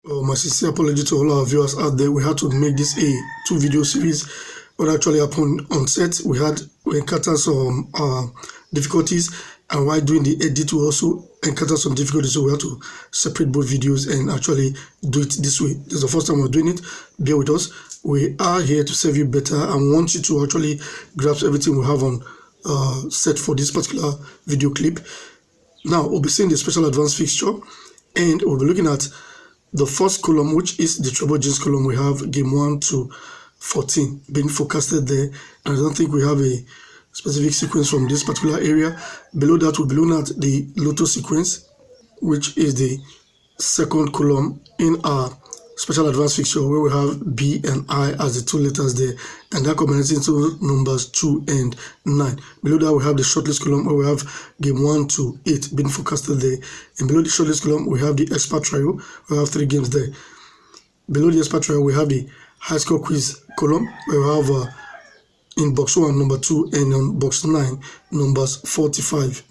My sincere apology to all our viewers out there. We had to make this a 2-video series. What actually happened on set, we encountered some difficulties, and while doing the edit, we also encountered some difficulties. So we had to separate both videos and actually do it this way. This is the first time we're doing it. Bear with us. We are here to serve you better and want you to actually grasp everything we have on set for this particular video clip. Now we'll be seeing the special advanced fixture, and we'll be looking at the first column, which is the treble jeans column. We have game 1 to 14 being forecasted there, and I don't think we have a specific sequence from this particular area. Below that, we'll be looking at the lotto sequence, which is the second column in our special advanced fixture, where we have B and I as the two letters there, and that combines into numbers 2 and 9. Below that, we have the shortlist column, where we have game 1 to 8 being forecasted there, and below the shortlist column, we have the expert trio. We have 3 games there. Below the expert trio, we have the high score quiz column, where we have in box 1 number 2, and on box 9 numbers 45.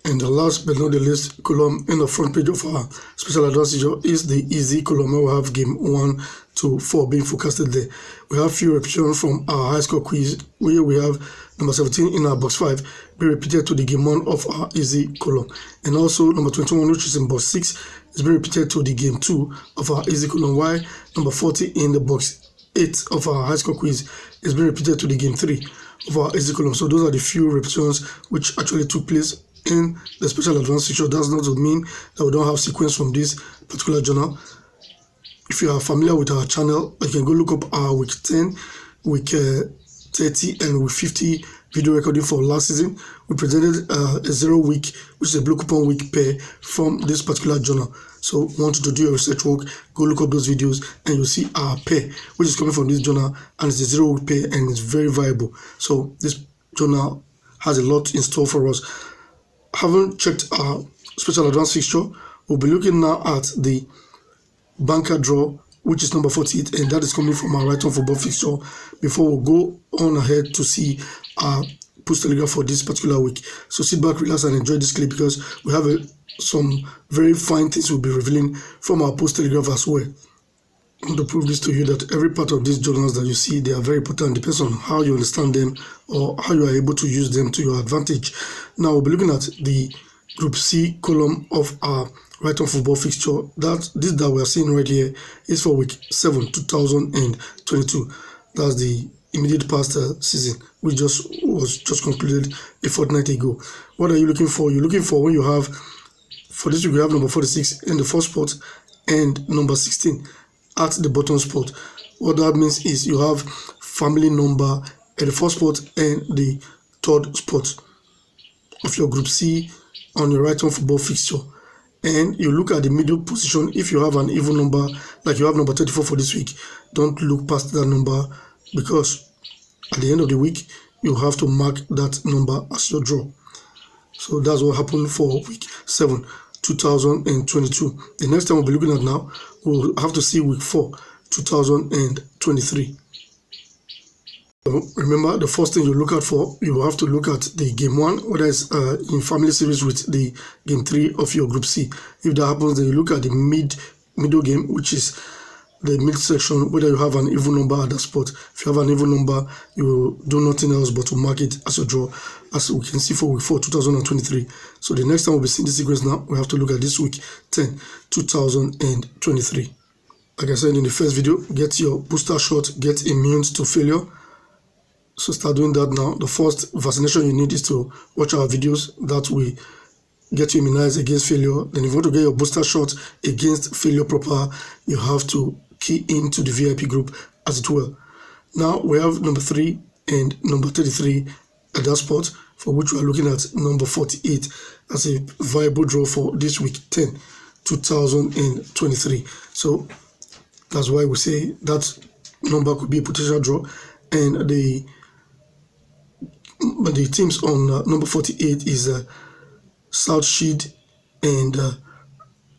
And the last but not the least column in the front page of our special advanced fixture is the easy column, where we have game 1 to 4 being forecasted there. We have few repetitions from our high score quiz, where we have number 17 in our box 5 be repeated to the game 1 of our easy column, and also number 21, which is in box 6, is being repeated to the game 2 of our easy column, while number 40 in the box 8 of our high score quiz is being repeated to the game 3 of our easy column. So those are the few repetitions which actually took place in the special advanced fixture. That's not to mean that we don't have sequence from this particular journal. If you are familiar with our channel, you can go look up our week 10, week 30, and week 50 video recording for last season. We presented a 0 week, which is a blue coupon week pair from this particular journal. So want you to do your research work, go look up those videos, and you'll see our pair, which is coming from this journal, and it's a 0 week pair, and it's very viable. So this journal has a lot in store for us. Haven't checked our special advanced fixture, we'll be looking now at the banker draw, which is number 48, and that is coming from our right-on football fixture, before we go on ahead to see our post telegraph for this particular week. So sit back, relax, and enjoy this clip, because we have some very fine things we'll be revealing from our post telegraph as well. I want to prove this to you, that every part of these journals that you see, they are very important. It depends on how you understand them or how you are able to use them to your advantage. Now we'll be looking at the Group C column of our right-on football fixture. This that we are seeing right here is for week 7, 2022. That's the immediate past season, which was just concluded a fortnight ago. What are you looking for? You're looking for when you have, for this week, we have number 46 in the first spot and number 16 at the bottom spot. What that means is you have family number at the first spot and the third spot of your Group C on your right-on football fixture. And you look at the middle position. If you have an even number, like you have number 34 for this week, don't look past that number, because at the end of the week, you have to mark that number as your draw. So that's what happened for week 7, 2022. The next time we'll be looking at now, we'll have to see week 4, 2023. So remember, the first thing you look out for, you have to look at the game 1, whether it's in family series with the game 3 of your Group C. If that happens, then you look at the middle game, which is the mid section, whether you have an even number at that spot. If you have an even number, you do nothing else but to mark it as a draw, as we can see for week 4, 2023. So the next time we'll be seeing this sequence now, we have to look at this week 10, 2023. Like I said in the first video, get your booster shot, get immune to failure. So start doing that now. The first vaccination you need is to watch our videos that will get you immunized against failure. Then if you want to get your booster shot against failure proper, you have to key into the VIP group as it well. Now we have number 3 and number 33 at that spot, for which we are looking at number 48 as a viable draw for this week 10, 2023. So that's why we say that number could be a potential draw. And the teams on number 48 is South Shield and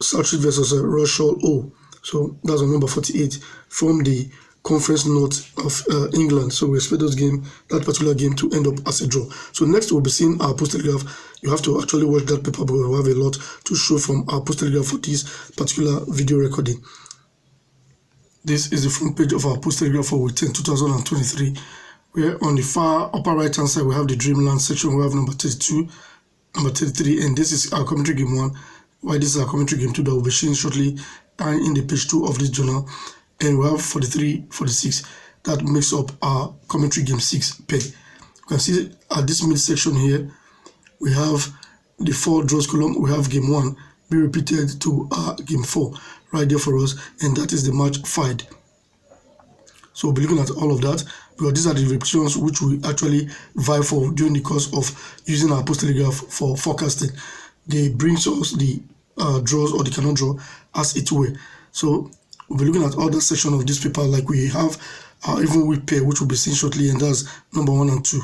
South Shield versus Russell O. So that's on number 48 from the Conference North of England. So we expect that particular game to end up as a draw. So next we'll be seeing our post telegraph. You have to actually watch that paper, but we have a lot to show from our post telegraph for this particular video recording. This is the front page of our post telegraph for week 10 2023, where on the far upper right hand side we have the Dreamland section. We have number 32, number 33, and this is our commentary game 1, while this is our commentary game 2 that will be shown shortly and in the page 2 of this journal. And we have 43, 46 that makes up our commentary game 6 pair. You can see at this mid section here we have the 4 draws column. We have game 1 be repeated to game 4 right there for us, and that is the match 5. So we'll be looking at all of that, because these are the repetitions which we actually vie for during the course of using our post telegraph for forecasting. They brings us the draws or the cannot draw as it were. So we'll be looking at all that section of this paper, like we have our even week pair, which will be seen shortly, and that's number 1 and 2.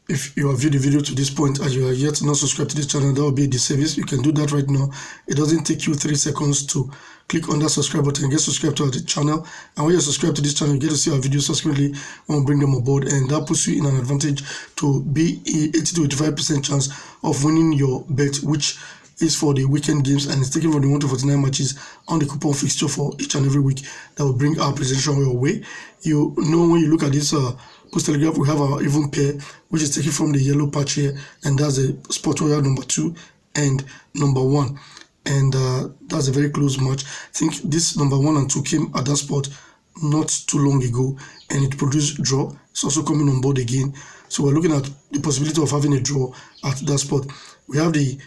If you have viewed the video to this point and you are yet not subscribed to this channel, that will be a disservice. You can do that right now. It doesn't take you 3 seconds to click on that subscribe button and get subscribed to the channel. And when you're subscribed to this channel, you get to see our videos subsequently when we bring them aboard, and that puts you in an advantage to be 80 to 85% chance of winning your bet, which is for the weekend games, and it's taken from the 1 to 49 matches on the coupon fixture for each and every week that will bring our presentation your way. You know, when you look at this post telegraph, we have our even pair, which is taken from the yellow patch here, and that's the spot where we have number 2 and number 1, and that's a very close match. I think this number 1 and 2 came at that spot not too long ago, and it produced draw. It's also coming on board again, so we're looking at the possibility of having a draw at that spot. We have the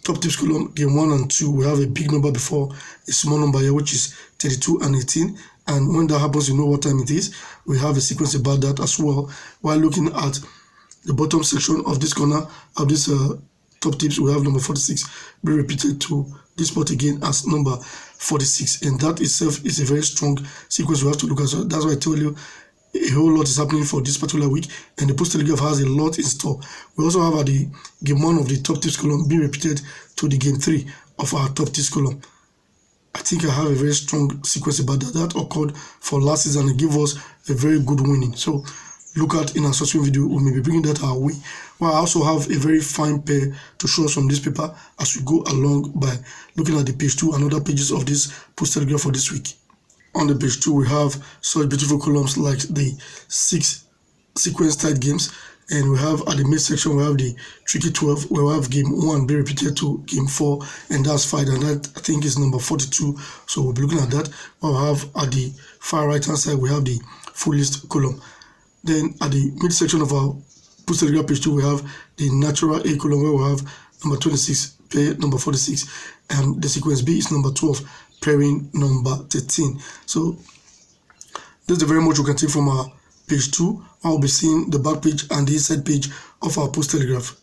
top tips column, game 1 and 2. We have a big number before a small number here, which is 32 and 18. And when that happens, you know what time it is. We have a sequence about that as well. While looking at the bottom section of this corner of this top tips, we have number 46 be repeated to this spot again as number 46. And that itself is a very strong sequence we have to look at. So that's why I tell you a whole lot is happening for this particular week, and the post telegraph has a lot in store. We also have at the game 1 of the top tips column being repeated to the game 3 of our top tips column. I think I have a very strong sequence about that. That occurred for last season and gave us a very good winning. So look at in our subsequent video, we may be bringing that our way. Well, I also have a very fine pair to show us from this paper as we go along by looking at the page 2 and other pages of this post telegraph for this week. On the page 2, we have such beautiful columns like the 6 sequence tight games, and we have at the mid section we have the tricky 12, where we have game 1 be repeated to game 4, and that's 5, and that I think is number 42. So we'll be looking at that. What we have at the far right hand side, we have the full list column. Then at the mid section of our post telegraph page 2, we have the natural A column, where we have number 26 pair number 46, and the sequence B is number 12 pairing number 13. So this is very much we can take from our page 2. I'll be seeing the back page and the inside page of our post telegraph.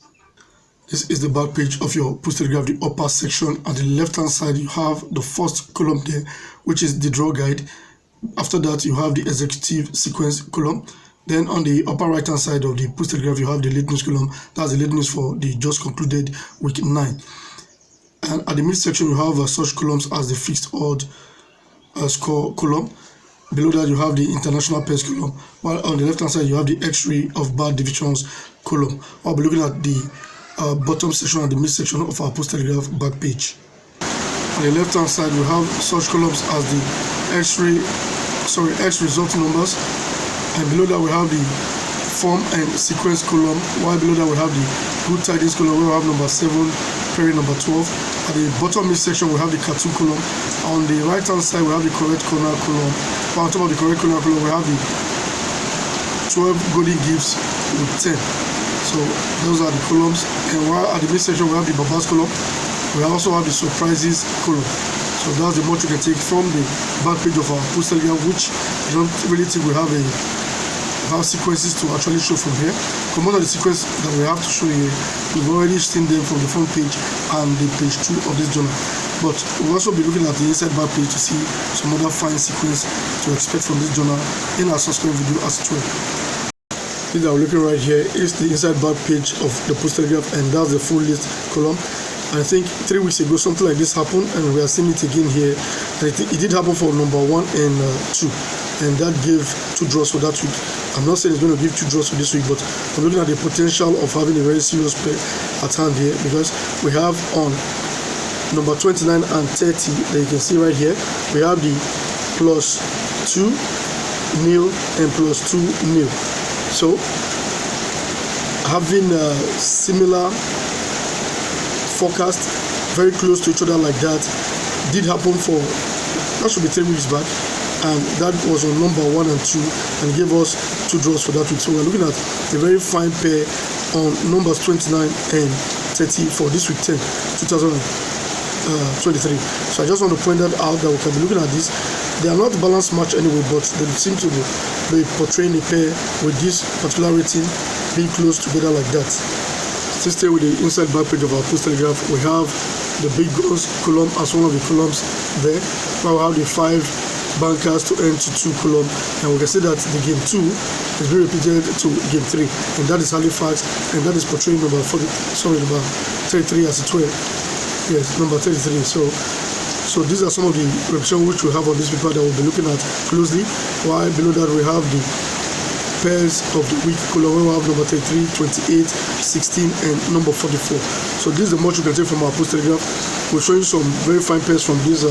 This is the back page of your post telegraph, the upper section. At the left hand side you have the first column there, which is the draw guide. After that you have the executive sequence column. Then on the upper right hand side of the post telegraph you have the late news column. That's the late news for the just concluded week 9. And at the mid section you have such columns as the fixed odd score column. Below that you have the international pairs column, while on the left hand side you have the X-ray of bad divisions column. I'll be looking at the bottom section and the mid section of our post telegraph back page. On the left hand side we have such columns as the X result numbers, and below that we have the form and sequence column, while below that we have the good tidings column, where we have number 7 pairing number 12. At the bottom mid section we have the cartoon column. On the right hand side we have the correct corner column, while on top of the correct corner column we have the 12 golden gifts with 10. So those are the columns. And while at the mid section we have the babas column, we also have the surprises column. So that's the much you can take from the back page of our post telegraph, which I don't really think we have sequences to actually show from here. For most of the sequences that we have to show here, we've already seen them from the front page and the page 2 of this journal. But we'll also be looking at the inside back page to see some other fine sequence to expect from this journal in our subsequent video as well. This that we're looking right here is the inside back page of the post telegraph, and that's the full list column. I think 3 weeks ago something like this happened, and we are seeing it again here. And it did happen for number 1 and 2, and that gave 2 draws for that week. I'm not saying it's going to give 2 draws for this week, but I'm looking at the potential of having a very serious play at hand here, because we have on number 29 and 30 that you can see right here, we have the plus 2 nil and plus 2 nil. So having a similar forecast very close to each other like that did happen for, that should be 3 weeks back, and that was on number 1 and 2 and gave us 2 draws for that week. So we're looking at a very fine pair on numbers 29 and 30 for this week 10 2023. So I just want to point that out, that we can be looking at this. They are not balanced match anyway, but they seem to be portraying a pair with this particular rating being close together like that. Still stay with the inside back page of our post telegraph. We have the big guns column as one of the columns there. Now we have the 5 bankers to end to 2 column, and we can see that the game 2 is being repeated to game 3, and that is Halifax, and that is portraying number 33 as it were. Yes, number 33. So these are some of the repetitions which we have on this paper that we'll be looking at closely. While below that we have the pairs of the week column, where we have number 33, 28, 16, and number 44. So this is the much you can take from our post telegraph. We'll show you some very fine pairs from this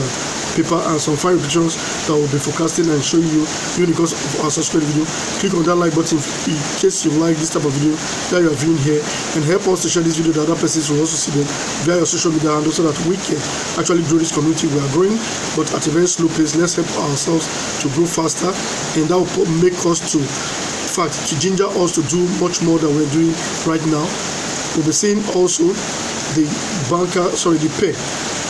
paper and some fine repetitions that will be forecasting and showing you during the course of our subscribe video. Click on that like button in case you like this type of video that you are viewing here, and help us to share this video that other persons will also see them via your social media handle, so that we can actually grow this community. We are growing, but at a very slow pace. Let's help ourselves to grow faster, and that will make us to ginger us to do much more than we're doing right now. We'll be seeing also the pair,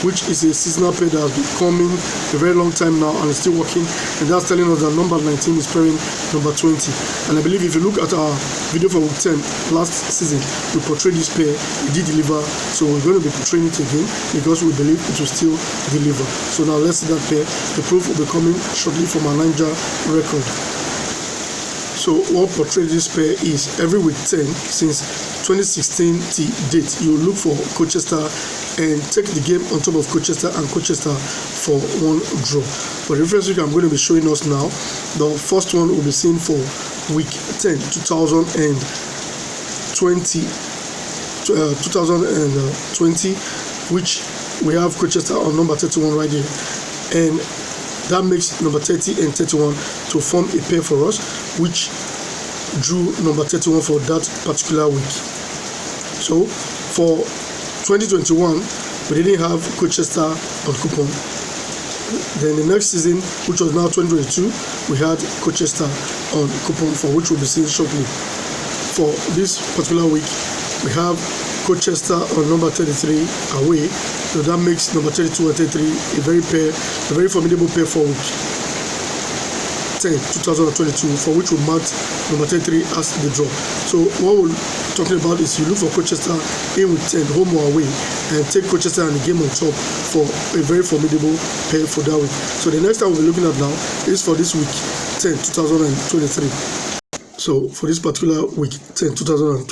which is a seasonal pair that has been coming a very long time now and is still working, and that's telling us that number 19 is pairing number 20. And I believe if you look at our video for week 10 last season, we portrayed this pair, it did deliver, so we're going to be portraying it again because we believe it will still deliver. So now let's see that pair. The proof will be coming shortly from our Ninja record. So what portrays this pair is every week 10 since 2016 to date, you look for Colchester and take the game on top of Colchester and Colchester for 1 draw. For the reference week I'm going to be showing us now, the first one will be seen for week 10 2020, which we have Colchester on number 31 right here, and that makes number 30 and 31 to form a pair for us, which drew number 31 for that particular week. So for 2021 we didn't have Colchester on coupon. Then the next season, which was now 2022, we had Colchester on coupon, for which we'll be seeing shortly. For this particular week we have Colchester on number 33 away, so that makes number 32 and 33 a very formidable pair for week 10 2022, for which we marked number 33 as the draw. So what we're talking about is you look for Colchester in week 10, home or away, and take Colchester and the game on top for a very formidable pair for that week. So the next time we'll be looking at now is for this week 10 2023. So for this particular week 10 2023,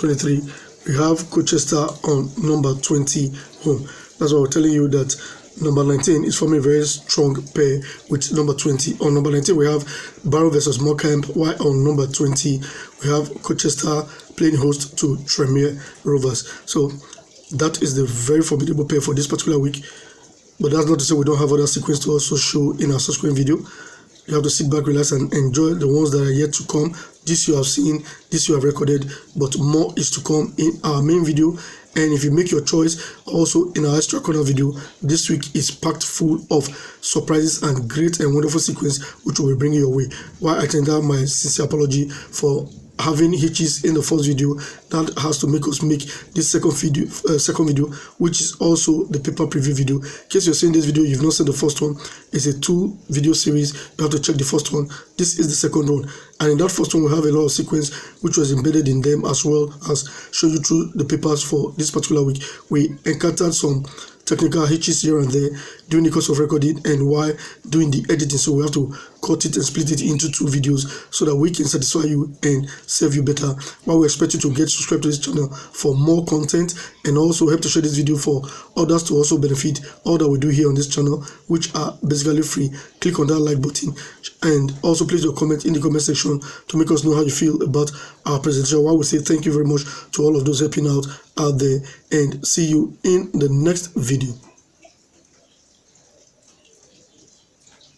we have Colchester on number 20 home. That's why we're telling you that number 19 is forming a very strong pair with number 20. On number 19 we have Barrow versus Morecambe, while on number 20 we have Colchester playing host to Tremere Rovers. So that is the very formidable pair for this particular week, but that's not to say we don't have other sequence to also show in our subsequent video. You have to sit back, relax, and enjoy the ones that are yet to come. This you have seen, this you have recorded, but more is to come in our main video. And if you make your choice, also in our extra corner video, this week is packed full of surprises and great and wonderful sequence which will be bringing your way. While I tender my sincere apology for having hitches in the first video, that has to make us make this second video, which is also the paper preview video. In case you're seeing this video, you've not seen the first one, it's a 2-video series. You have to check the first one. This is the second one, and in that first one we have a lot of sequence which was embedded in them, as well as show you through the papers for this particular week. We encountered some technical hitches here and there during the course of recording and while doing the editing, so we have to cut it and split it into 2 videos so that we can satisfy you and serve you better. While we expect you to get subscribed to this channel for more content, and also help to share this video for others to also benefit all that we do here on this channel, which are basically free. Click on that like button and also place your comment in the comment section to make us know how you feel about our presentation. While we say thank you very much to all of those helping out there, and see you in the next video.